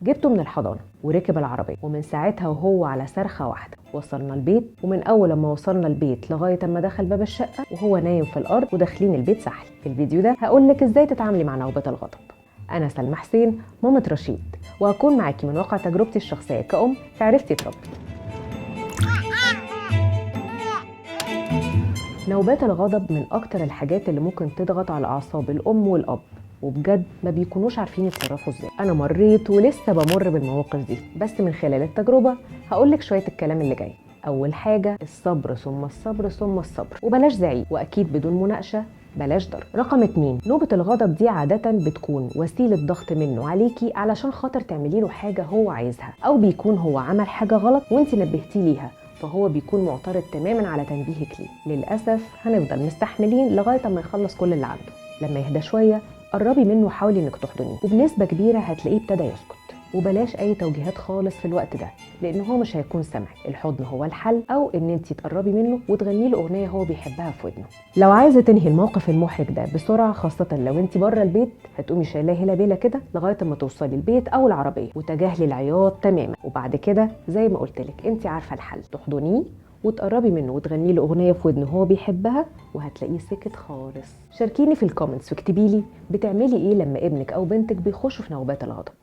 جبته من الحضانة وركب العربية، ومن ساعتها وهو على صرخة واحدة. وصلنا البيت، ومن أول لما وصلنا البيت لغاية ما دخل باب الشقة وهو نايم في الأرض وداخلين البيت سحلي. في الفيديو ده هقولك إزاي تتعاملي مع نوبات الغضب. أنا سلمى حسين، مامة رشيد، وهكون معاكي من واقع تجربتي الشخصية كأم عرفتي تربي. نوبات الغضب من أكتر الحاجات اللي ممكن تضغط على أعصاب الأم والأب، وبجد ما بيكونوش عارفين يتصرفوا ازاي. انا مريت ولسه بمر بالمواقف دي، بس من خلال التجربه هقولك شويه الكلام اللي جاي. اول حاجه الصبر ثم الصبر ثم الصبر، وبلاش زعيق، واكيد بدون مناقشه بلاش ضرب. رقم 2، نوبة الغضب دي عادة بتكون وسيلة ضغط منه عليكي علشان خاطر تعملي له حاجة هو عايزها، أو بيكون هو عمل حاجة غلط وانت نبهتيه ليها، فهو بيكون معترض تماما على تنبيهك ليه. للأسف هنفضل مستحملين لغاية ما يخلص كل اللي عنده. لما يهدى شوية قربي منه وحاولي انك تحضنيه، وبنسبة كبيرة هتلاقيه ابتدى يسكت. وبلاش اي توجيهات خالص في الوقت ده، لان هو مش هيكون سامع. الحضن هو الحل، او ان انت تقربي منه وتغني له اغنيه هو بيحبها في ودنه. لو عايزه تنهي الموقف المحرج ده بسرعه، خاصه لو انت بره البيت، هتقومي شايلاه هلا بيلا كده لغايه ما توصلي البيت او العربيه، وتجاهلي العياط تماما. وبعد كده زي ما قلت لك، انت عارفه الحل، تحضنيه وتقربي منه وتغني له اغنيه في ودنه هو بيحبها، وهتلاقيه سكت خالص. شاركيني في الكومنتس واكتبي لي بتعملي ايه لما ابنك او بنتك بيخشوا في نوبات الغضب.